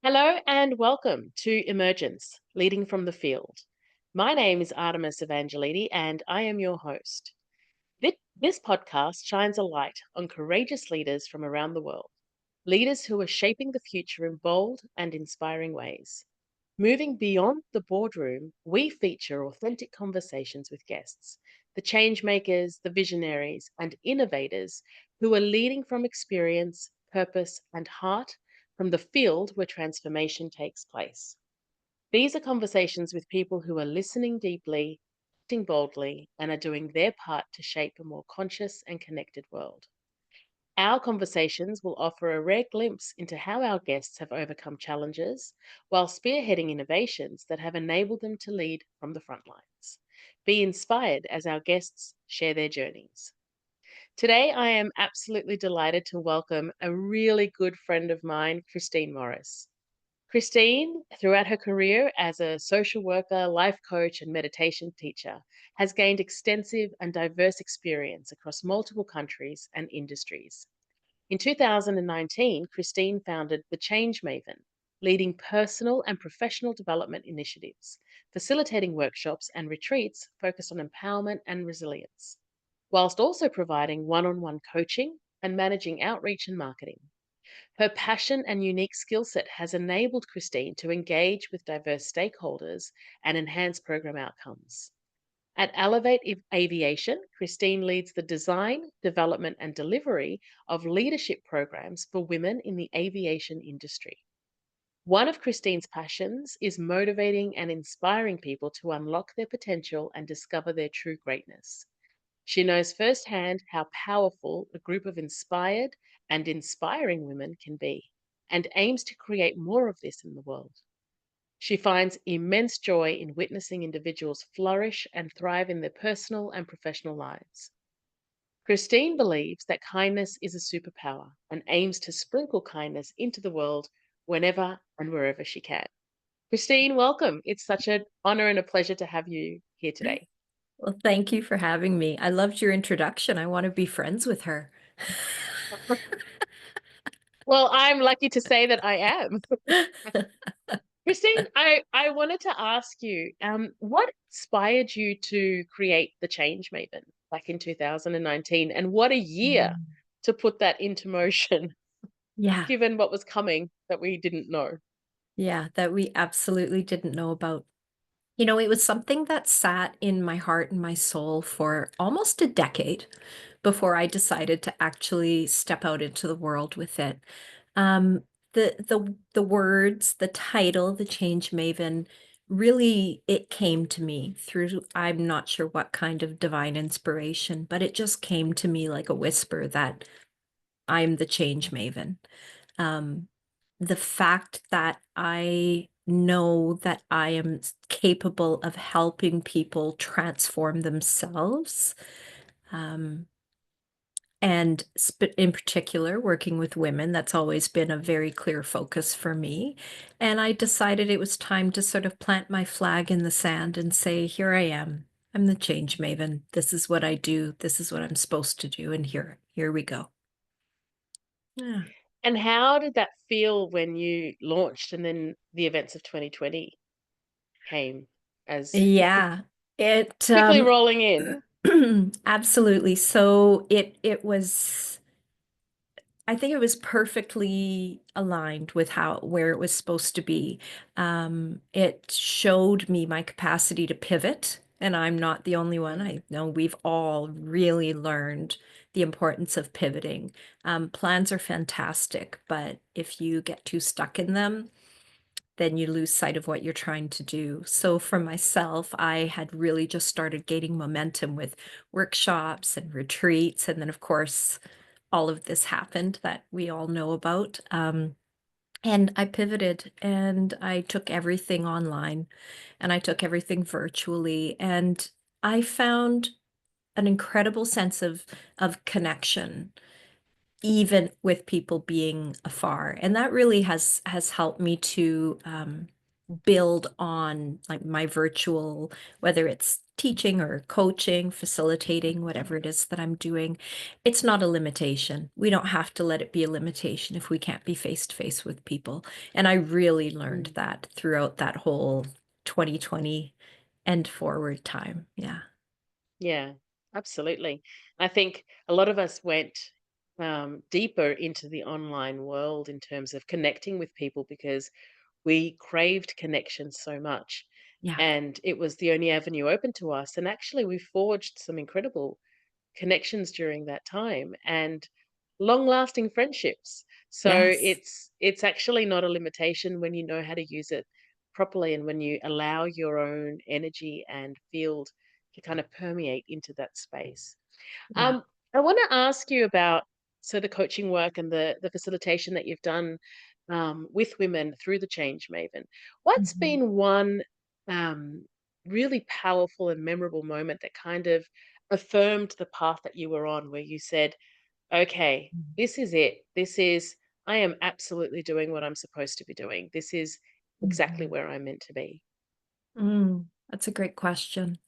Hello and welcome to Emergence, Leading from the Field. My name is Artemis Evangelidi and I am your host. This podcast shines a light on courageous leaders from around the world, leaders who are shaping the future in bold and inspiring ways. Moving beyond the boardroom, we feature authentic conversations with guests, the change makers, the visionaries, and innovators who are leading from experience, purpose, and heart from the field where transformation takes place. These are conversations with people who are listening deeply, acting boldly, and are doing their part to shape a more conscious and connected world. Our conversations will offer a rare glimpse into how our guests have overcome challenges while spearheading innovations that have enabled them to lead from the front lines. Be inspired as our guests share their journeys. Today, I am absolutely delighted to welcome a really good friend of mine, Kristine Morris. Kristine, throughout her career as a social worker, life coach, and meditation teacher, has gained extensive and diverse experience across multiple countries and industries. In 2019, Kristine founded the Change Maven, leading personal and professional development initiatives, facilitating workshops and retreats focused on empowerment and resilience, whilst also providing one on one coaching and managing outreach and marketing. Her passion and unique skill set has enabled Kristine to engage with diverse stakeholders and enhance program outcomes. At Elevate Aviation, Kristine leads the design, development, and delivery of leadership programs for women in the aviation industry. One of Kristine's passions is motivating and inspiring people to unlock their potential and discover their true greatness. She knows firsthand how powerful a group of inspired and inspiring women can be, and aims to create more of this in the world. She finds immense joy in witnessing individuals flourish and thrive in their personal and professional lives. Kristine believes that kindness is a superpower and aims to sprinkle kindness into the world whenever and wherever she can. Kristine, welcome. It's such an honor and a pleasure to have you here today. Well, thank you for having me. I loved your introduction. I want to be friends with her. Well, I'm lucky to say that I am. Kristine, I wanted to ask you, what inspired you to create the Change Maven back in 2019, and what a year Mm. to put that into motion, Yeah, given what was coming that we didn't know. yeah, that we absolutely didn't know about. It was something that sat in my heart and my soul for almost a decade before I decided to actually step out into the world with it. Um, the words, the title, the Change Maven, really it came to me through I'm not sure what kind of divine inspiration, but it just came to me like a whisper that I'm the change maven. Um, the fact that I know that I am capable of helping people transform themselves, um, and in particular, working with women, that's always been a very clear focus for me. And I decided it was time to sort of plant my flag in the sand and say, here I am. I'm the change maven. This is what I do. This is what I'm supposed to do. And here we go. Yeah. And how did that feel when you launched and then the events of 2020 came as Yeah, it quickly rolling in? absolutely. So it was I think it was perfectly aligned with how where it was supposed to be. It showed me my capacity to pivot, and I'm not the only one. Mm. I know we've all really learned the importance of pivoting. Plans are fantastic, but if you get too stuck in them, then you lose sight of what you're trying to do. So for myself, I had really just started gaining momentum with workshops and retreats. And then, of course, all of this happened that we all know about. And I pivoted and I took everything online and I took everything virtually. And I found an incredible sense of connection even with people being afar, and that really has helped me to, build on, like, my virtual, whether it's teaching or coaching, facilitating, whatever it is that I'm doing, it's not a limitation. We don't have to let it be a limitation if we can't be face to face with people. And I really learned Mm. that throughout that whole 2020 and forward time. Yeah. Yeah, absolutely. I think a lot of us went deeper into the online world in terms of connecting with people because we craved connection so much. Yeah. And it was the only avenue open to us. And actually, we forged some incredible connections during that time and long-lasting friendships. So Yes. it's actually not a limitation when you know how to use it properly and when you allow your own energy and field to kind of permeate into that space. Yeah. I want to ask you about the coaching work and the facilitation that you've done with women through the Change Maven. What's Mhm. been one um, really powerful and memorable moment that kind of affirmed the path that you were on, where you said, "Okay, Mhm. this is it. This is I am absolutely doing what I'm supposed to be doing. This is exactly Mhm. where I'm meant to be." That's a great question.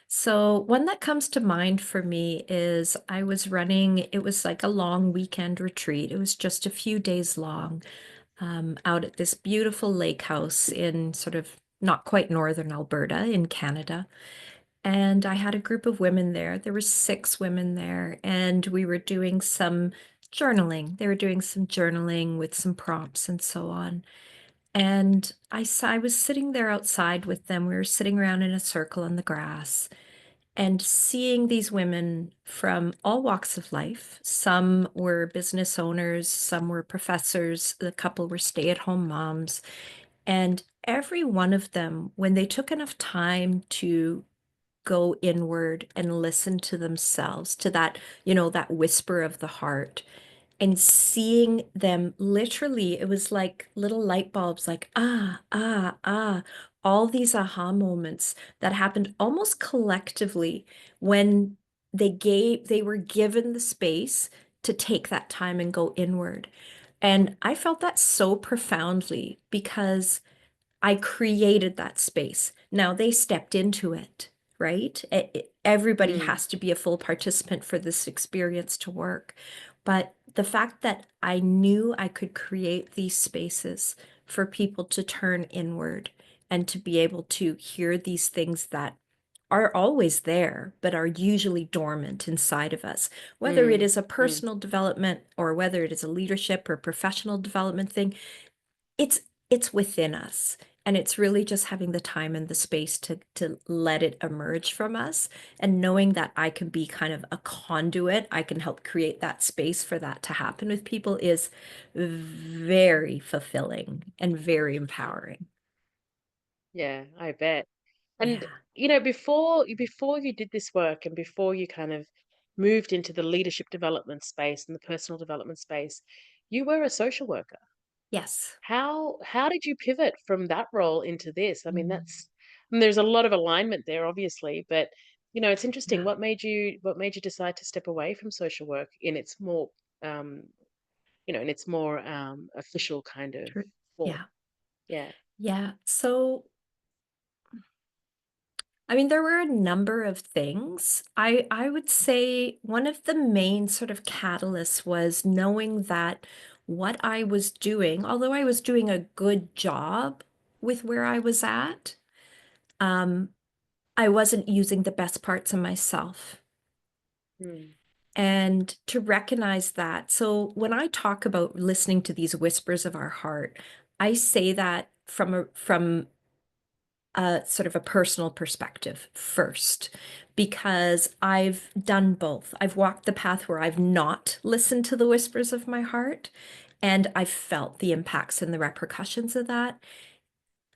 So, one that comes to mind for me is I was running, it was like a long weekend retreat. It was just a few days long, out at this beautiful lake house in sort of not quite northern Alberta in Canada. And I had a group of women there. There were 6 women there, and we were doing some journaling. They were doing some journaling with some prompts and so on. And I was sitting there outside with them. We were sitting around in a circle on the grass and seeing these women from all walks of life. Some were business owners, some were professors, a couple were stay-at-home moms. And every one of them, when they took enough time to go inward and listen to themselves, to that, that whisper of the heart, and seeing them literally, it was like little light bulbs, like, all these aha moments that happened almost collectively when they were given the space to take that time and go inward. And I felt that so profoundly because I created that space. Now they stepped into it, right? Everybody Mm, has to be a full participant for this experience to work. But the fact that I knew I could create these spaces for people to turn inward and to be able to hear these things that are always there, but are usually dormant inside of us, whether it mm, is a mm. personal development or whether it is a leadership or professional development thing, it's it's within us, and it's really just having the time and the space to let it emerge from us, and knowing that I can be kind of a conduit, I can help create that space for that to happen with people is very fulfilling and very empowering. Yeah, I bet. And, Yeah. before you did this work and before you kind of moved into the leadership development space and the personal development space, you were a social worker. Yes. How did you pivot from that role into this? I mean, Mm. there's a lot of alignment there, obviously, but it's interesting. Yeah. What made you decide to step away from social work in its more um, official kind of True. form? Yeah. Yeah. Yeah. So I mean, there were a number of things. I would say one of the main sort of catalysts was knowing that what I was doing, although I was doing a good job with where I was at, um, I wasn't using the best parts of myself. Mm, And to recognize that. So when I talk about listening to these whispers of our heart, I say that from sort of a personal perspective first, because I've done both. I've walked the path where I've not listened to the whispers of my heart, and I've felt the impacts and the repercussions of that.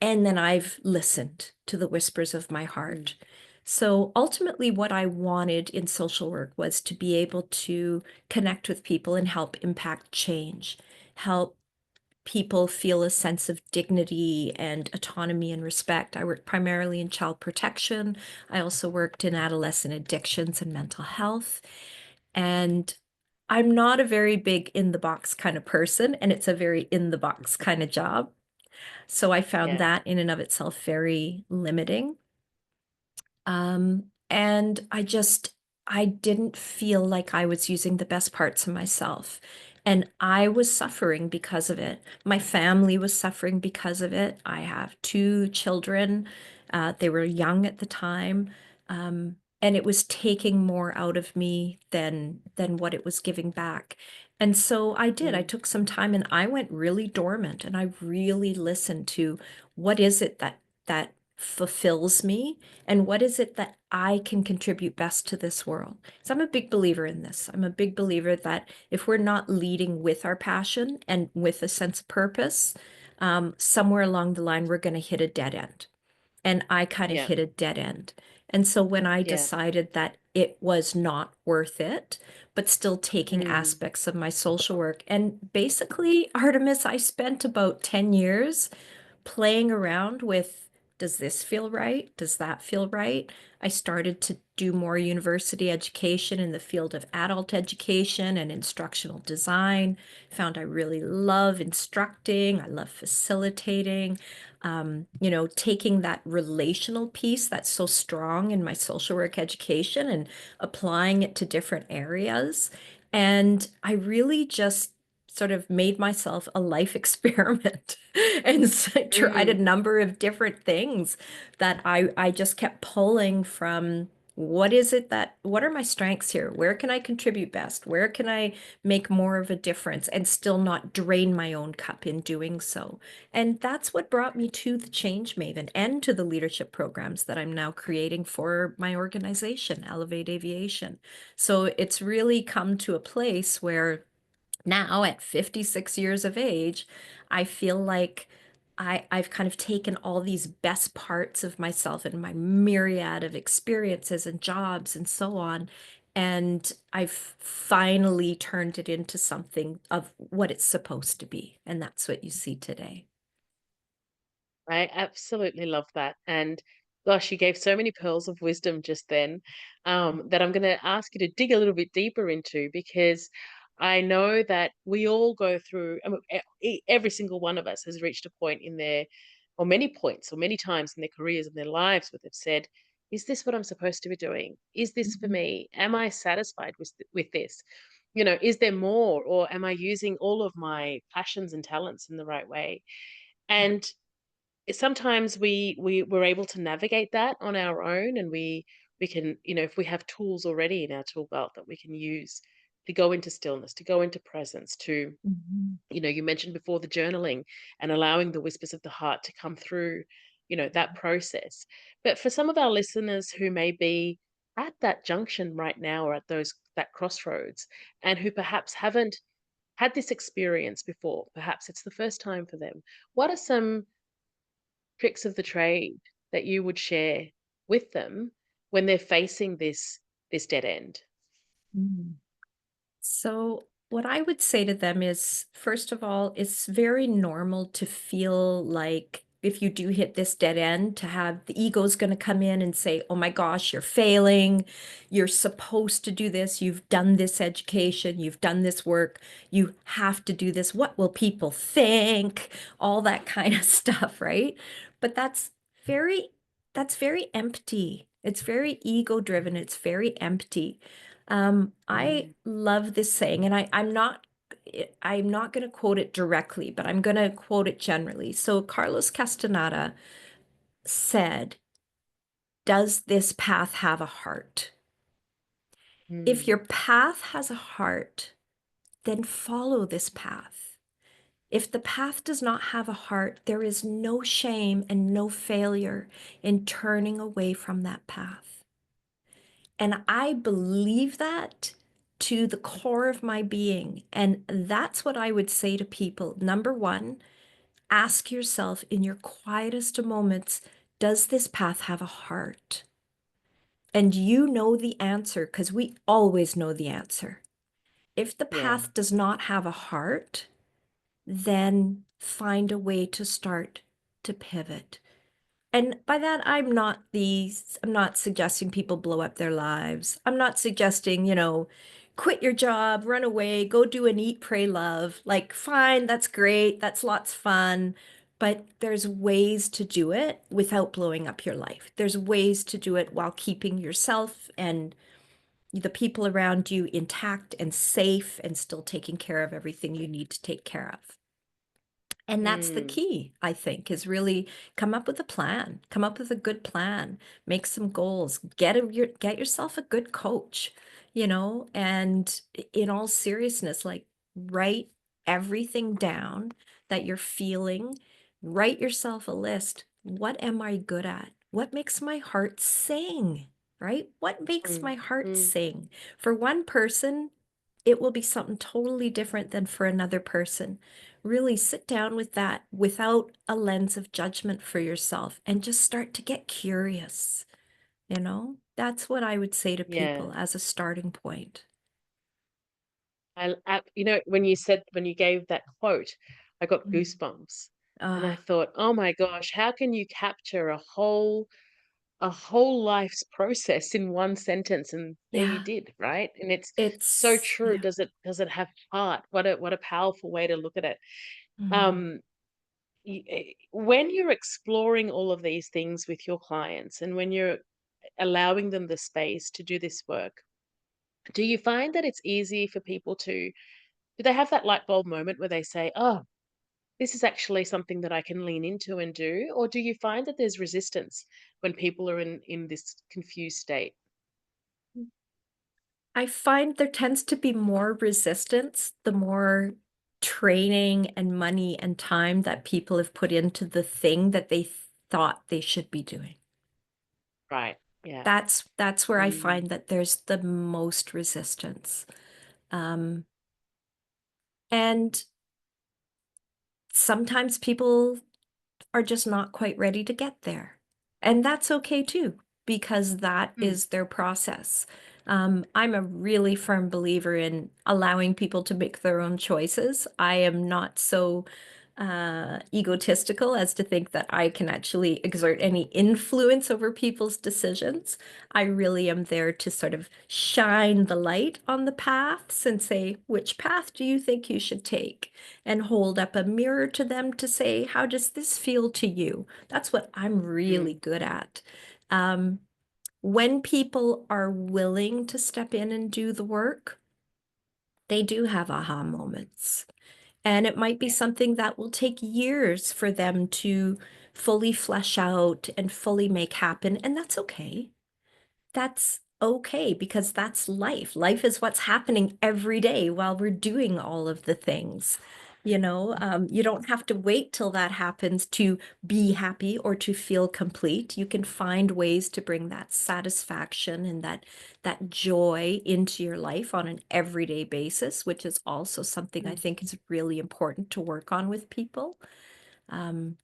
And then I've listened to the whispers of my mm, heart. So ultimately, what I wanted in social work was to be able to connect with people and help impact change, help people feel a sense of dignity and autonomy and respect. I worked primarily in child protection. I also worked in adolescent addictions and mental health. And I'm not a very big in the box kind of person, and it's a very in the box kind of job. So I found yeah. that in and of itself very limiting. And I didn't feel like I was using the best parts of myself. And I was suffering because of it. My family was suffering because of it. I have two children. They were young at the time. And it was taking more out of me than what it was giving back. And so I did. I Mm, took some time and I went really dormant and I really listened to what is it that fulfills me and what is it that I can contribute best to this world? So I'm a big believer in this. I'm a big believer that if we're not leading with our passion and with a sense of purpose, somewhere along the line, we're going to hit a dead end. And I kind of yeah, hit a dead end. And so when I yeah. decided that it was not worth it, but still taking Mm, aspects of my social work, and basically, Artemis, I spent about 10 years playing around with, does this feel right? Does that feel right? I started to do more university education in the field of adult education and instructional design. Found I really love instructing. I love facilitating. Taking that relational piece that's so strong in my social work education and applying it to different areas. And I really just sort of made myself a life experiment and so tried a mm, number of different things that I just kept pulling from what are my strengths here? Where can I contribute best? Where can I make more of a difference and still not drain my own cup in doing so? And that's what brought me to the Change Maven and to the leadership programs that I'm now creating for my organization, Elevate Aviation. So it's really come to a place where now at 56 years of age, I feel like I've kind of taken all these best parts of myself and my myriad of experiences and jobs and so on, and I've finally turned it into something of what it's supposed to be. And that's what you see today. I absolutely love that. And gosh, you gave so many pearls of wisdom just then, that I'm going to ask you to dig a little bit deeper into, because I know that we all go through, I mean, every single one of us has reached a point in their, or many points, or many times in their careers and their lives where they've said, is this what I'm supposed to be doing? Is this for Mhm. me? Am I satisfied with this? Is there more, or am I using all of my passions and talents in the right way? And sometimes we're able to navigate that on our own, and we can, if we have tools already in our tool belt that we can use to go into stillness, to go into presence, to, Mhm. you mentioned before the journaling and allowing the whispers of the heart to come through, that process. But for some of our listeners who may be at that junction right now, or at that crossroads, and who perhaps haven't had this experience before, perhaps it's the first time for them, what are some tricks of the trade that you would share with them when they're facing this dead end? Mhm. So, what I would say to them is, first of all, it's very normal to feel like if you do hit this dead end, to have the ego's going to come in and say, oh my gosh, you're failing. You're supposed to do this. You've done this education. You've done this work. You have to do this. What will people think? All that kind of stuff, right? But very, that's very empty. It's very ego driven. It's very empty. I Mm, love this saying, and I'm not going to quote it directly, but I'm going to quote it generally. So Carlos Castaneda said, "Does this path have a heart? If mm, your path has a heart, then follow this path. If the path does not have a heart, there is no shame and no failure in turning away from that path." And I believe that to the core of my being. And that's what I would say to people. Number one, ask yourself in your quietest of moments, does this path have a heart? And you know the answer because we always know the answer. If the yeah, path does not have a heart, then find a way to start to pivot. And by that, I'm not suggesting people blow up their lives. I'm not suggesting, quit your job, run away, go do an eat, pray, love. Like, fine, that's great. That's lots of fun. But there's ways to do it without blowing up your life. There's ways to do it while keeping yourself and the people around you intact and safe and still taking care of everything you need to take care of. And that's the Mm, key, I think, is really come up with a plan, come up with a good plan, make some goals, get yourself a good coach, and in all seriousness, like write everything down that you're feeling, write yourself a list. What am I good at? What makes my heart sing? Right? What makes mm, my heart mm. sing? For one person, it will be something totally different than for another person. Really sit down with that without a lens of judgment for yourself and just start to get curious. That's what I would say to Yeah. people as a starting point. When you gave that quote, I got Mm. goosebumps, and I Uh, thought, oh my gosh, how can you capture a whole life's process in one sentence? And there you yeah, did, right? And it's so true. yeah. Does it have heart? What a powerful way to look at it. Mm. Um, when you're exploring all of these things with your clients, and when you're allowing them the space to do this work, do you find that it's easy for people to do they have that light bulb moment where they say, "Oh, this is actually something that I can lean into and do," or do you find that there's resistance when people are in this confused state? I find there tends to be more resistance the more training and money and time that people have put into the thing that they thought they should be doing. Right. Yeah. That's where I Mm. find that there's the most resistance. Um, and sometimes people are just not quite ready to get there. And that's okay too, because that Mm. is their process. I'm a really firm believer in allowing people to make their own choices. I am not so egotistical as to think that I can actually exert any influence over people's decisions. I really am there to sort of shine the light on the paths and say, which path do you think you should take? And hold up a mirror to them to say, how does this feel to you? That's what I'm really Mm. good at. Um, when people are willing to step in and do the work, they do have aha moments. And it might be Yeah. something that will take years for them to fully flesh out and fully make happen. And that's okay. That's okay because that's life. Life is what's happening every day while we're doing all of the things. You don't have to wait till that happens to be happy or to feel complete. You can find ways to bring that satisfaction and that joy into your life on an everyday basis, which is also something I Mm. think is really important to work on with people. Um,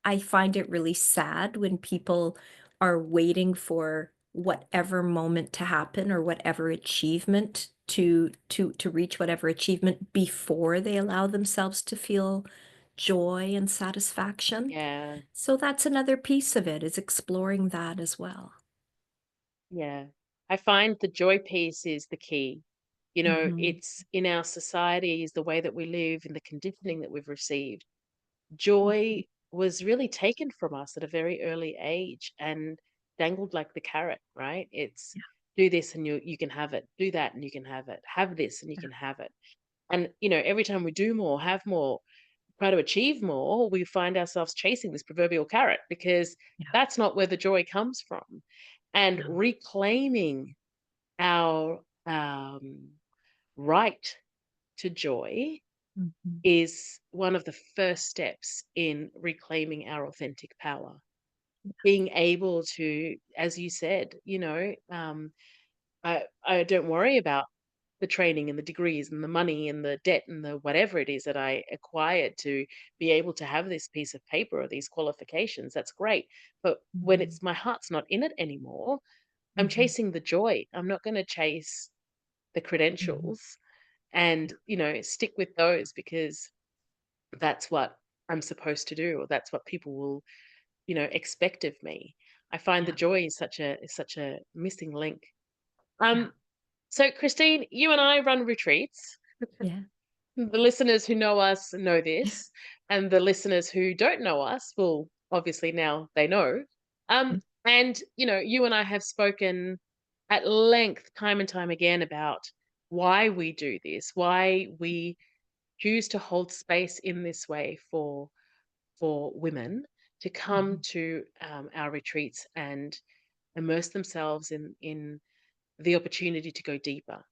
I find it really sad when people are waiting for whatever moment to happen or whatever achievement to reach whatever achievement before they allow themselves to feel joy and satisfaction. Yeah. So that's another piece of it is exploring that as well. Yeah. I find the joy piece is the key. Mhm. It's in our societies, the way that we live, and the conditioning that we've received. Joy was really taken from us at a very early age and dangled like the carrot, right? It's Yeah, do this and you can have it. Do that and you can have it. Have this and you yeah, can have it. And every time we do more, have more, try to achieve more, we find ourselves chasing this proverbial carrot because yeah, that's not where the joy comes from. And no. reclaiming our right to joy Mhm. is one of the first steps in reclaiming our authentic power. Being able to, as you said, I don't worry about the training and the degrees and the money and the debt and the whatever it is that I acquired to be able to have this piece of paper or these qualifications. That's great. But when Mhm. it's my heart's not in it anymore, I'm Mhm. chasing the joy. I'm not going to chase the Mhm. credentials and, stick with those because that's what I'm supposed to do, or that's what people will, expect of me. I find the Yeah, joy is such a missing link. yeah, So Christine, you and I run retreats. yeah. The listeners who know us know this, and the listeners who don't know us will obviously now they know. And you and I have spoken at length, time and time again, about why we do this, why we choose to hold space in this way for women to come Mhm, to our retreats and immerse themselves in the opportunity to go deeper.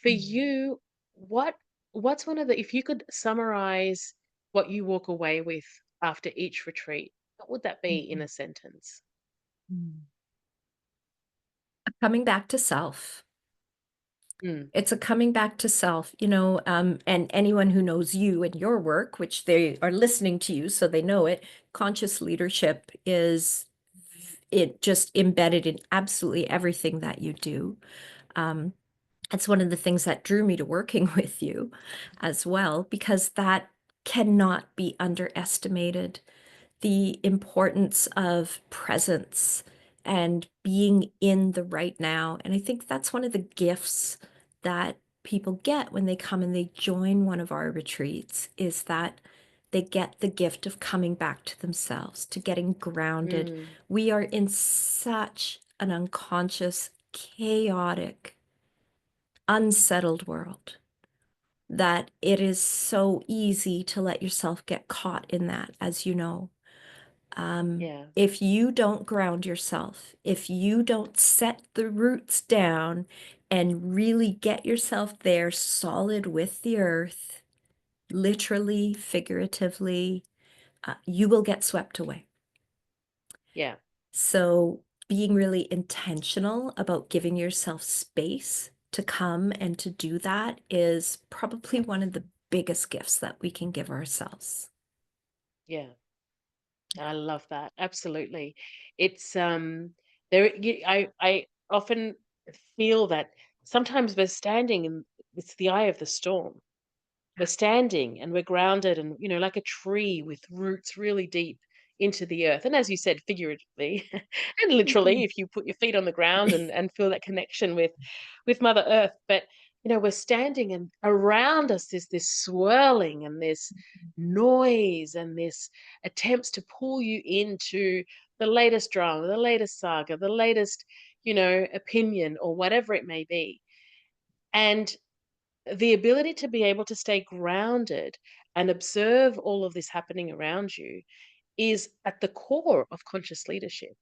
For mhm, you, what what's one of the if you could summarize what you walk away with after each retreat, what would that be in mhm, a sentence? mm. Coming back to self. Mm, It's a coming back to self, and anyone who knows you and your work, which they are listening to you, so they know it. Conscious leadership is it just embedded in absolutely everything that you do. Um, It's one of the things that drew me to working with you as well, because that cannot be underestimated. The importance of presence and being in the right now. And I think that's one of the gifts that people get when they come and they join one of our retreats is that they get the gift of coming back to themselves, to getting grounded. mm, We are in such an unconscious, chaotic, unsettled world that it is so easy to let yourself get caught in that, as you know. yeah, If you don't ground yourself, if you don't set the roots down and really get yourself there solid with the earth, literally, figuratively, you will get swept away. yeah, So, being really intentional about giving yourself space to come and to do that is probably one of the biggest gifts that we can give ourselves. yeah. I love that. Absolutely. It's there I often feel that sometimes we're standing and it's the eye of the storm. We're standing and we're grounded and, like a tree with roots really deep into the earth. And as you said, figuratively and literally, Mhm. if you put your feet on the ground and feel that connection with Mother Earth. But, we're standing and around us is this swirling and this noise and this attempts to pull you into the latest drama, the latest saga, the latest, opinion or whatever it may be. And the ability to be able to stay grounded and observe all of this happening around you is at the core of conscious leadership.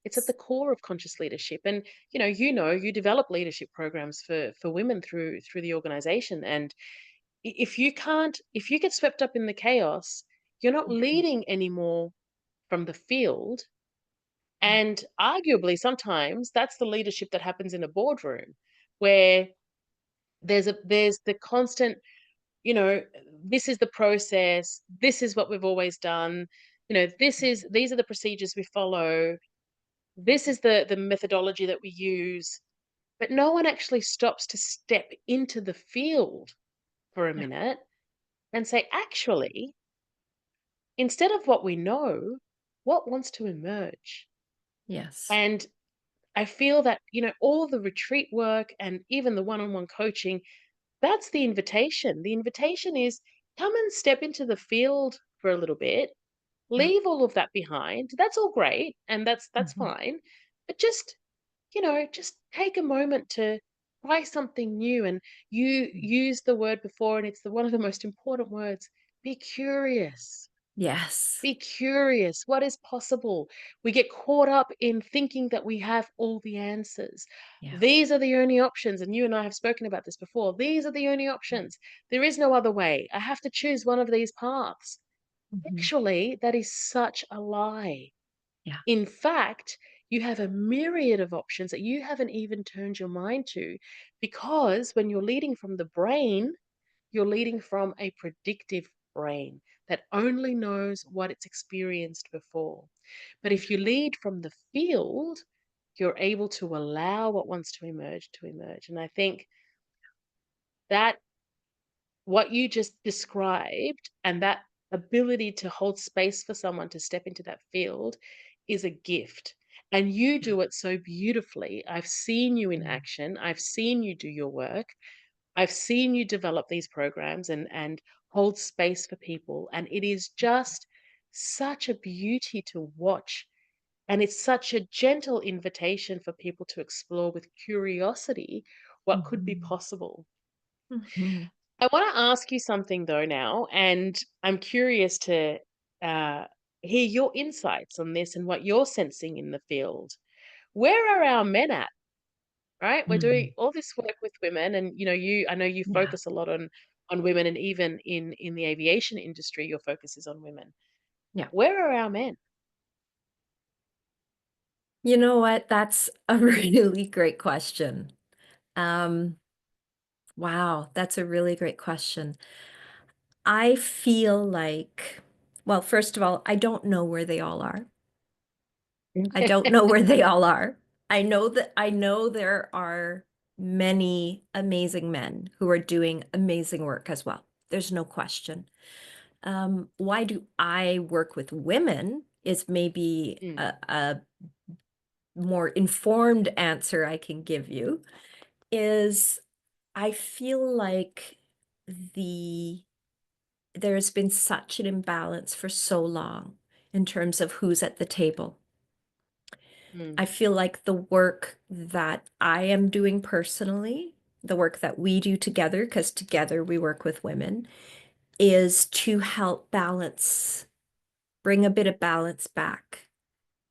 It's at the core of conscious leadership. And you develop leadership programs for women through the organization. And if you get swept up in the chaos, you're not leading anymore from the field. And arguably sometimes that's the leadership that happens in a boardroom where there's the constant, you know, this is the process, this is what we've always done, these are the procedures we follow, this is the methodology that we use, but no one actually stops to step into the field for a Yeah. minute and say, actually, instead of what we know, what wants to emerge? Yes. And I feel that, all the retreat work and even the one-on-one coaching, that's the invitation. The invitation is come and step into the field for a little bit. Yeah. Leave all of that behind. That's all great and that's Mhm. fine. But just take a moment to try something new. And you used the word before, and it's one of the most important words. Be curious. Yes. Be curious. What is possible? We get caught up in thinking that we have all the answers. Yeah. These are the only options. And you and I have spoken about this before. These are the only options. There is no other way. I have to choose one of these paths. Mhm. Actually, that is such a lie. Yeah. In fact, you have a myriad of options that you haven't even turned your mind to because when you're leading from the brain, you're leading from a predictive brain that only knows what it's experienced before. But if you lead from the field, you're able to allow what wants to emerge to emerge. And I think that what you just described and that ability to hold space for someone to step into that field is a gift. And you Yeah. do it so beautifully. I've seen you in Mm. action. I've seen you do your work. I've seen you develop these programs and hold space for people, and it is just such a beauty to watch. And it's such a gentle invitation for people to explore with curiosity what could be Mhm. possible. Mhm. I want to ask you something though now, and I'm curious to uh, hear your insights on this and what you're sensing in the field. Where are our men at? Right, we're doing Mhm. all this work with women, and I know you Yeah. focus a lot on women, and even in the aviation industry, your focus is on women. Yeah. Where are our men? You know what? That's a really great question. Um, wow, that's a really great question. I feel like, well, first of all, I don't know where they all are. I don't know where they all are. I know there are many amazing men who are doing amazing work as well. There's no question. Why do I work with women is maybe Mm, a more informed answer I can give you is I feel like the there's been such an imbalance for so long in terms of who's at the table. mm, I feel like the work that I am doing personally, the work that we do together, because together we work with women, is to help balance, bring a bit of balance back.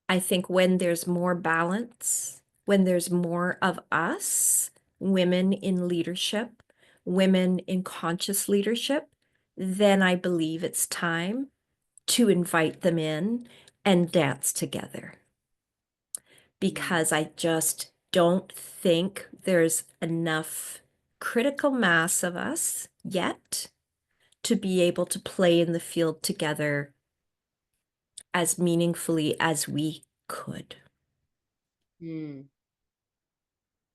I think when there's more balance, when there's more of us, women in leadership, women in conscious leadership, then I believe it's time to invite them in and dance together. mm, Because I just don't think there's enough critical mass of us yet to be able to play in the field together as meaningfully as we could. mm.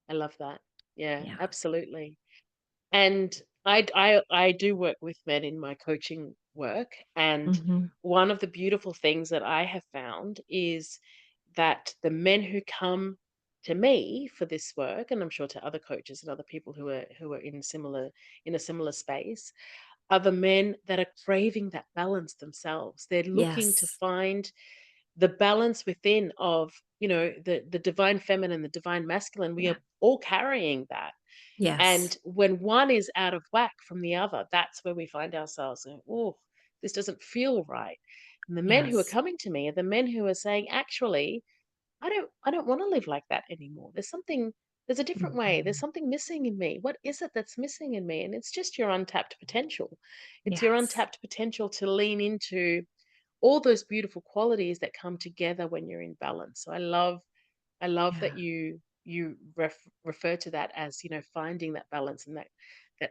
I love that. Yeah, Yeah. absolutely. And I do work with men in my coaching work, and Mhm. one of the beautiful things that I have found is that the men who come to me for this work, and I'm sure to other coaches and other people who are in a similar space, are the men that are craving that balance themselves. They're looking to Yes. find the balance within of, the divine feminine, the divine masculine. We Yeah. are all carrying that. And Yes. when one is out of whack from the other, that's where we find ourselves going, oh, this doesn't feel right. And the men who are Yes. coming to me are the men who are saying, actually, I don't want to live like that anymore. There's a different way. There's Mhm. something missing in me. What is it that's missing in me? And it's just your untapped potential. It's your Yes. untapped potential to lean into all those beautiful qualities that come together when you're in balance. So I love that Yeah. you refer to that as, finding that balance and that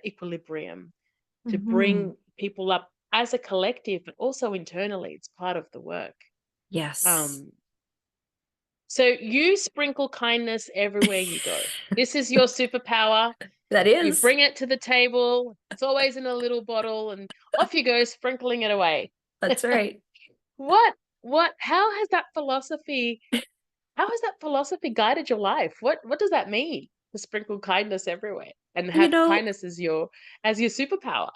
equilibrium to Mhm. bring people up as a collective, but also internally. It's part of the work. Yes. Um, so you sprinkle kindness everywhere you go. This is your superpower. That You is. bring it to the table. It's always in a little bottle, and off you go, sprinkling it away. That's right. What? What? How has that philosophy guided your life? What does that mean? To sprinkle kindness everywhere and You have know, kindness as your superpower.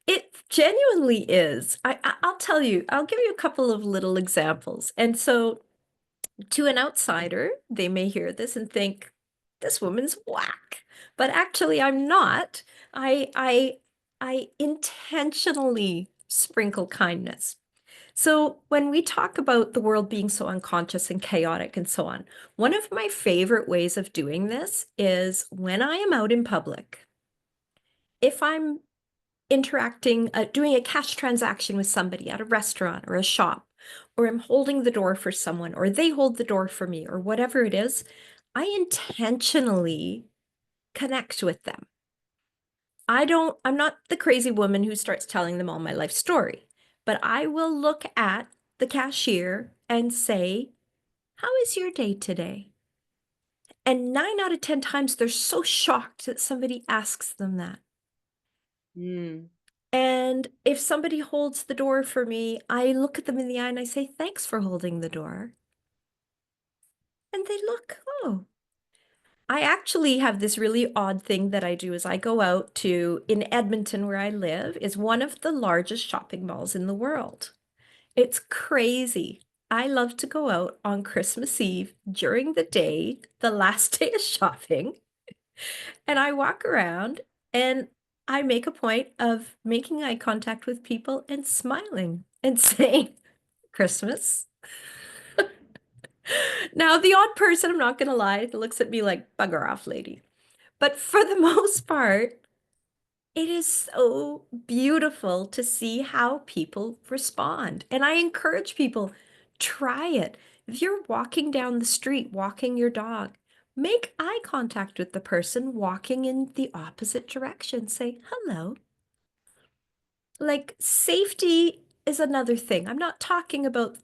it genuinely is. I'll tell you, I'll give you a couple of little examples. And so to an outsider, they may hear this and think, this woman's whack. But actually I'm not. I I I intentionally sprinkle kindness. So when we talk about the world being so unconscious and chaotic and so on, one of my favorite ways of doing this is when I am out in public, if I'm interacting, doing a cash transaction with somebody at a restaurant or a shop, or I'm holding the door for someone, or they hold the door for me, or whatever it is, I intentionally connect with them. I'm not the crazy woman who starts telling them all my life story, but I will look at the cashier and say, how is your day today? And 9 out of 10 times, they're so shocked that somebody asks them that. Mm, And if somebody holds the door for me, I look at them in the eye and I say, thanks for holding the door. And they look, oh. I actually have this really odd thing that I do is I go out to, in Edmonton where I live, is one of the largest shopping malls in the world. It's crazy. I love to go out on Christmas Eve during the day, the last day of shopping, and I walk around and I make a point of making eye contact with people and smiling and saying, Christmas. Now, the odd person, I'm not going to lie, looks at me like, bugger off, lady. But for the most part, it is so beautiful to see how people respond. And I encourage people, try it. If you're walking down the street, walking your dog, make eye contact with the person walking in the opposite direction. Say hello. Like safety is another thing. I'm not talking about,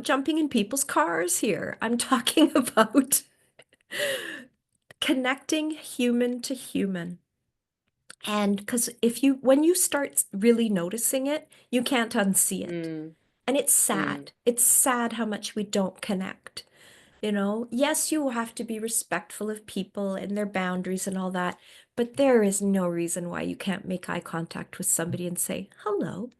jumping in people's cars here. I'm talking about connecting human to human. And because when you start really noticing it, you can't unsee it. Mm, And it's mm. sad. It's sad how much we don't connect. Yes, you have to be respectful of people and their boundaries and all that, but there is no reason why you can't make eye contact with somebody and say, hello.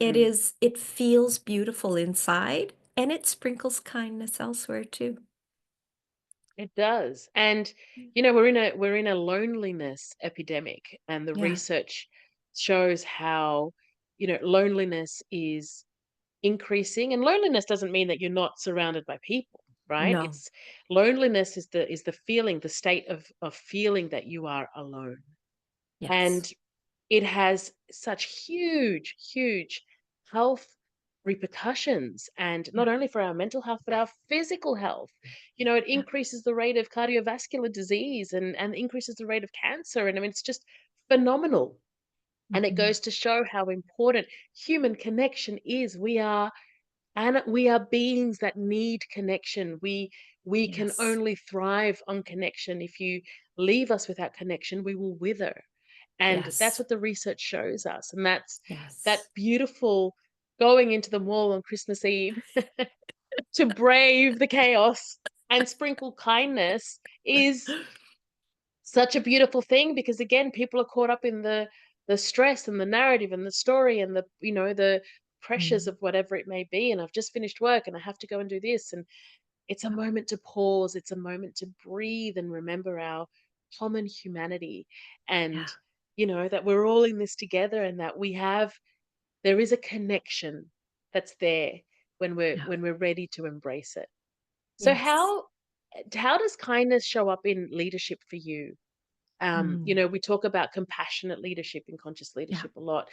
Mm. It feels beautiful inside and it sprinkles kindness elsewhere too. It does. And we're in a loneliness epidemic, and the Yeah. research shows how, loneliness is increasing. And loneliness doesn't mean that you're not surrounded by people, right? No. It's loneliness is the feeling, the state of feeling that you are alone. Yes. And it has such huge, huge health repercussions, and Yeah. not only for our mental health, but our physical health. It Yeah. increases the rate of cardiovascular disease and increases the rate of cancer. And I mean, it's just phenomenal. And it Mhm. goes to show how important human connection is. We are beings that need connection. We can Yes. only thrive on connection. If you leave us without connection, we will wither. And that's Yes. what the research shows us. And that's that Yes. beautiful going into the mall on Christmas Eve to brave the chaos and sprinkle kindness is such a beautiful thing, because again, people are caught up in the stress and the narrative and the story and the pressures Mm. of whatever it may be. And I've just finished work and I have to go and do this. And it's a Yeah. moment to pause, it's a moment to breathe and remember our common humanity, and Yeah. that we're all in this together, and that there is a connection that's there when we're Yeah. when we're ready to embrace it. So Yes. how does kindness show up in leadership for you? Mm. We talk about compassionate leadership and conscious Yeah. leadership a lot.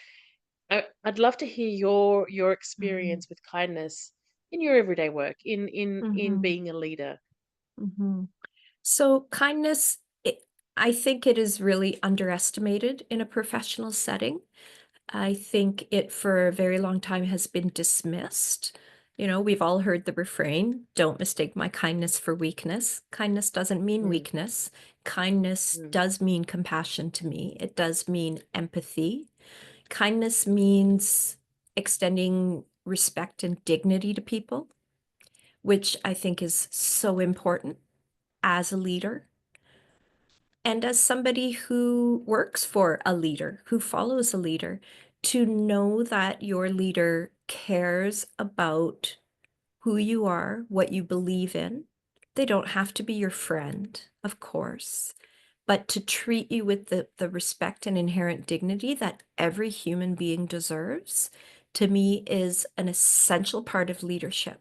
I'd love to hear your Mhm. experience with kindness in your everyday work, in Mhm. being a leader. Mhm. So kindness, I think it is really underestimated in a professional setting. I think it for a very long time has been dismissed. We've all heard the refrain, don't mistake my kindness for weakness. Kindness doesn't mean Mm, weakness. Kindness mm, does mean compassion to me. It does mean empathy. Kindness means extending respect and dignity to people, which I think is so important as a leader and as somebody who works for a leader, who follows a leader, to know that your leader cares about who you are, what you believe in. They don't have to be your friend, of course, but to treat you with the respect and inherent dignity that every human being deserves, to me, is an essential part of leadership.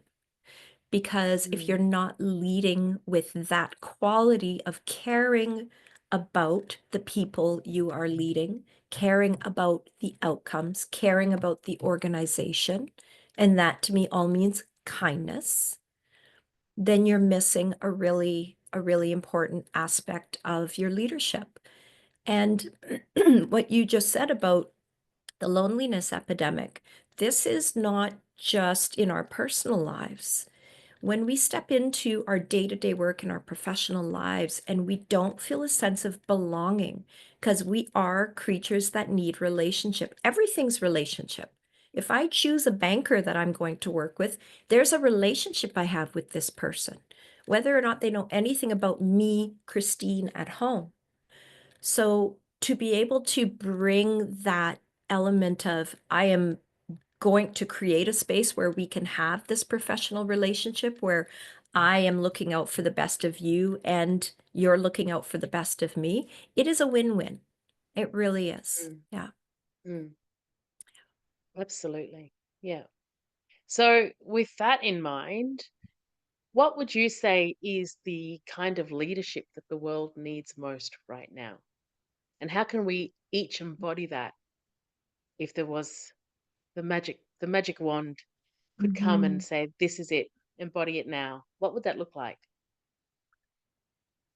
Because if you're mm, not leading with that quality of caring about the people you are leading, caring about the outcomes, caring about the organization, and that to me all means kindness, then you're missing a really important aspect of your leadership. And what you just said about the loneliness epidemic, this is not just in our personal lives. When we step into our day-to-day work and our professional lives and we don't feel a sense of belonging, because we are creatures that need relationship. Everything's relationship. If I choose a banker that I'm going to work with, there's a relationship I have with this person. whether or not they know anything about me, Kristine, at home. So to be able to bring that element of, I am going to create a space where we can have this professional relationship where I am looking out for the best of you and you're looking out for the best of me, it is a win-win. It really is. Mm, Yeah. mm, absolutely. Yeah. So, with that in mind, what would you say is the kind of leadership that the world needs most right now? And how can we each embody that if there was the magic wand could come and Mhm. say, this is it, embody it now? What would that look like?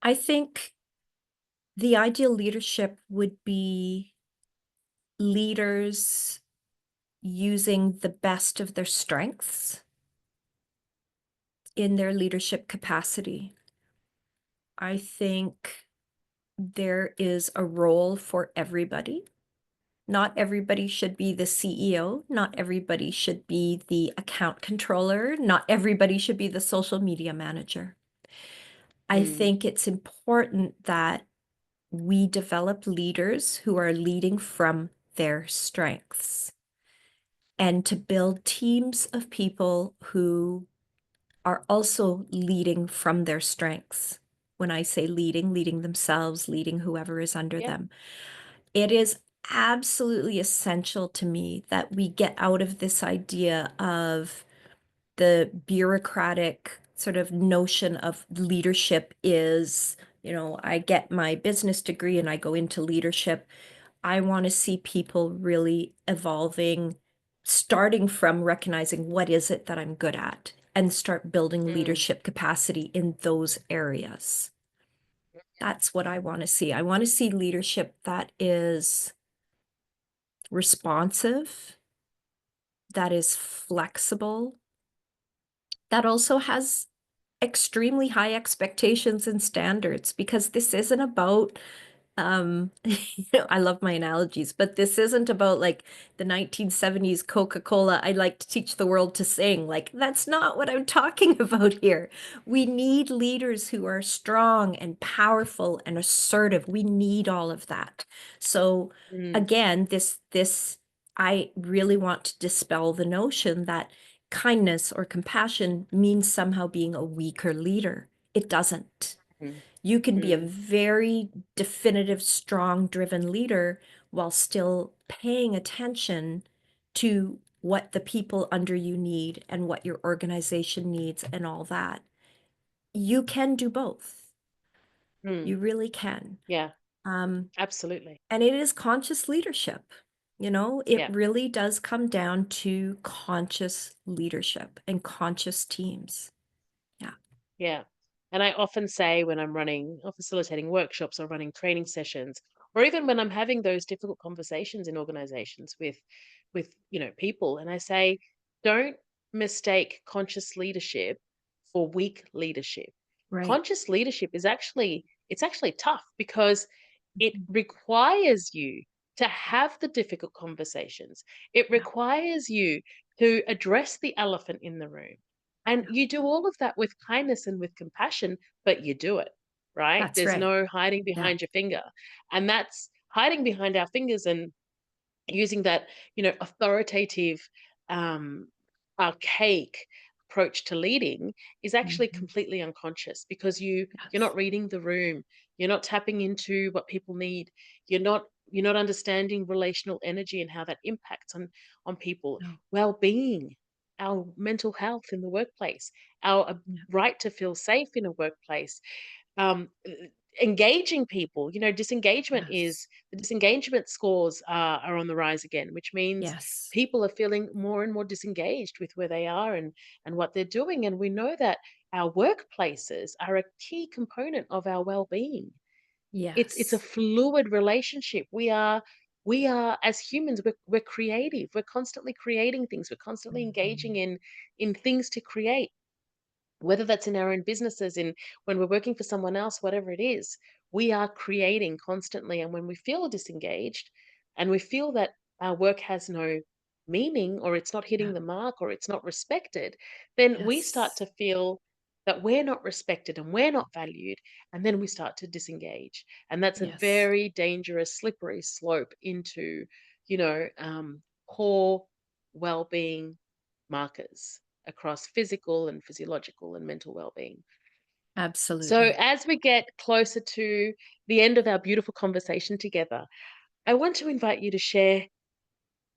I think the ideal leadership would be leaders using the best of their strengths in their leadership capacity. I think there is a role for everybody. Not everybody should be the CEO. Not everybody should be the account controller. Not everybody should be the social media manager. I Mm, think it's important that we develop leaders who are leading from their strengths and to build teams of people who are also leading from their strengths. When I say leading, leading themselves, leading whoever is under yeah. them. It is absolutely essential to me that we get out of this idea of the bureaucratic sort of notion of leadership is, I get my business degree and I go into leadership. I want to see people really evolving, starting from recognizing what is it that I'm good at and start building Mm, leadership capacity in those areas. That's what I want to see. I want to see leadership that is responsive, that is flexible, that also has extremely high expectations and standards because this isn't about I love my analogies, but this isn't about like the 1970s Coca-Cola. I like to teach the world to sing. Like, that's not what I'm talking about here. We need leaders who are strong and powerful and assertive. We need all of that. So mm, again, I really want to dispel the notion that kindness or compassion means somehow being a weaker leader. It doesn't. mm, You can be a mm, very definitive, strong, driven leader while still paying attention to what the people under you need and what your organization needs and all that. You can do both. mm. You really can. Yeah, Um, absolutely. and it is conscious leadership. It Yeah. really does come down to conscious leadership and conscious teams. Yeah. Yeah. And I often say when I'm running or facilitating workshops or running training sessions, or even when I'm having those difficult conversations in organizations with people, and I say, don't mistake conscious leadership for weak leadership. Right. Conscious leadership it's actually tough because it requires you to have the difficult conversations. It Yeah. requires you to address the elephant in the room. And Yeah. you do all of that with kindness and with compassion, but you do it, right? That's There's right. no hiding Yeah. behind your finger. And that's hiding behind our fingers and using that authoritative, um, archaic approach to leading is actually Mhm. completely unconscious because you're Yes. not reading the room, you're not tapping into what people need, you're not understanding relational energy and how that impacts on people No. well-being, our mental health in the workplace, our Yeah. right to feel safe in a workplace, um, engaging people. Disengagement Yes. is the disengagement scores are on the rise again, which means Yes. people are feeling more and more disengaged with where they are and what they're doing. And we know that our workplaces are a key component of our well-being. It's a Yes. fluid relationship. We are as humans, we're creative. We're constantly creating things. We're constantly engaging Mhm. in things to create, whether that's in our own businesses, in when we're working for someone else, whatever it is, we are creating constantly. And when we feel disengaged and we feel that our work has no meaning or it's not hitting Yeah. the mark or it's not respected, then we start Yes. to feel, that we're not respected and we're not valued, and then we start to disengage. And that's a Yes. very dangerous, slippery slope into, you know, poor well-being markers across physical and physiological and mental well-being. So Absolutely. as we get closer to the end of our beautiful conversation together, I want to invite you to share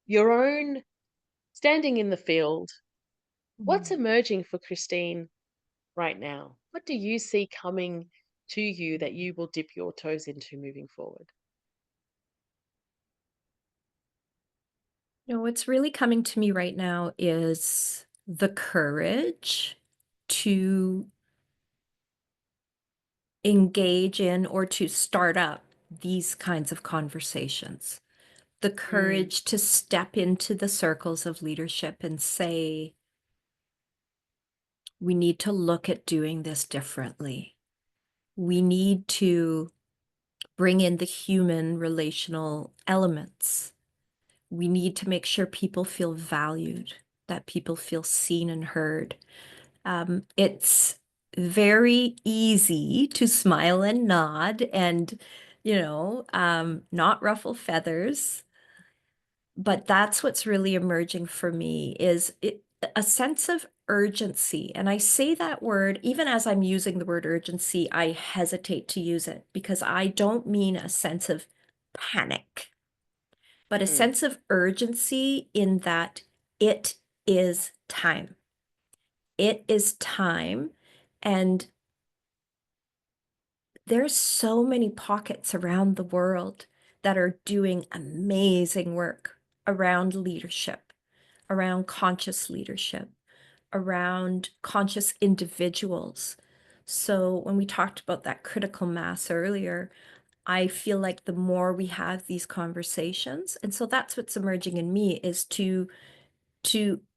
your own standing in the field. What's Mm. emerging for Kristine right now? What do you see coming to you that you will dip your toes into moving forward? What's really coming to me right now is the courage to engage in or to start up these kinds of conversations. The Mm, courage to step into the circles of leadership and say, we need to look at doing this differently. We need to bring in the human relational elements. We need to make sure people feel valued, that people feel seen and heard. It's very easy to smile and nod and, not ruffle feathers. But that's what's really emerging for me is a sense of urgency. And I say that word, even as I'm using the word urgency, I hesitate to use it because I don't mean a sense of panic, but a mm, sense of urgency in that it is time. It is time. And there's so many pockets around the world that are doing amazing work around leadership, around conscious leadership, around conscious individuals. So when we talked about that critical mass earlier, I feel like the more we have these conversations, and so that's what's emerging in me is to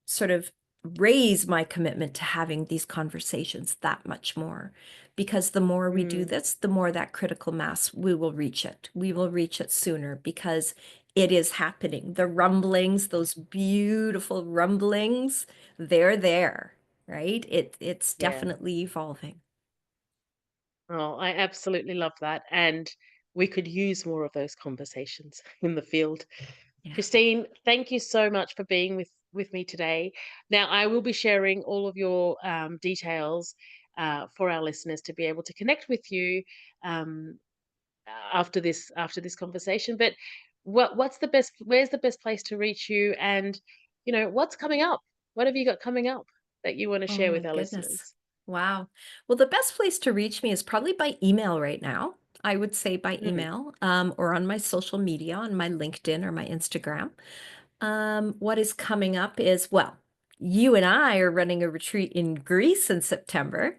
sort of raise my commitment to having these conversations that much more. Because the more we do mm. this, the more that critical mass, we will reach it. We will reach it sooner because it is happening. The rumblings, those beautiful rumblings, they're there, right? It's Yeah. definitely evolving. Oh, I absolutely love that. And we could use more of those conversations in the field. Yeah. Kristine, thank you so much for being with me today. Now, I will be sharing all of your details for our listeners to be able to connect with you um, after this conversation. But what's the best? Where's the best place to reach you? And what's coming up? What have you got coming up that you want to Oh share my with our goodness. listeners? Wow. Well, the best place to reach me is probably by email right now. I would say by Mm, email, or on my social media, on my LinkedIn or my Instagram. What is coming up is, well, you and I are running a retreat in Greece in September.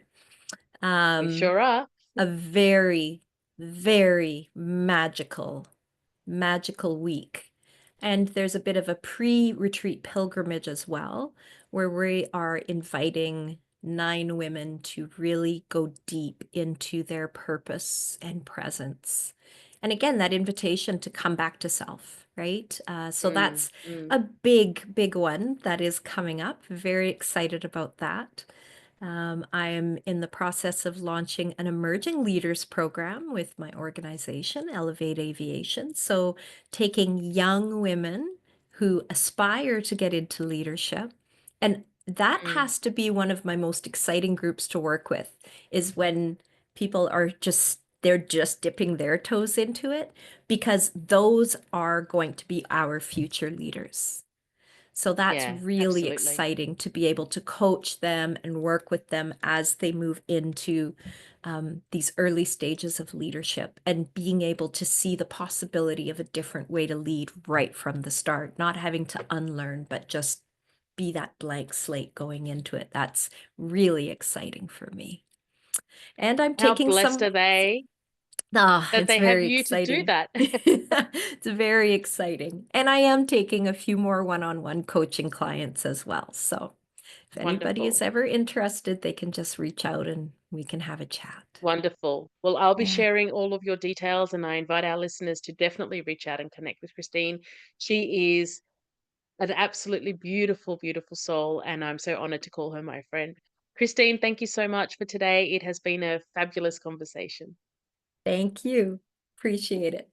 we Um, sure are. a very, very magical week. And there's a bit of a pre-retreat pilgrimage as well, where we are inviting 9 women to really go deep into their purpose and presence. And again, that invitation to come back to self, right? So Mm, that's mm, a big, big one that is coming up. Very excited about that. I am in the process of launching an emerging leaders program with my organization, Elevate Aviation. So, taking young women who aspire to get into leadership. And that mm. has to be one of my most exciting groups to work with, is when people are they're just dipping their toes into it, because those are going to be our future leaders. So that's Yeah, really absolutely. exciting to be able to coach them and work with them as they move into these early stages of leadership and being able to see the possibility of a different way to lead right from the start, not having to unlearn, but just be that blank slate going into it. That's really exciting for me. And I'm How taking blessed some. are they that It's they have very you to do exciting. that? It's very exciting. And I am taking a few more one-on-one coaching clients as well. So if anybody is Wonderful. ever interested, they can just reach out and we can have a chat. Wonderful. Well, I'll be Yeah. sharing all of your details, and I invite our listeners to definitely reach out and connect with Kristine. She is an absolutely beautiful, beautiful soul, and I'm so honored to call her my friend. Christine, thank you so much for today. It has been a fabulous conversation. Thank you. Appreciate it.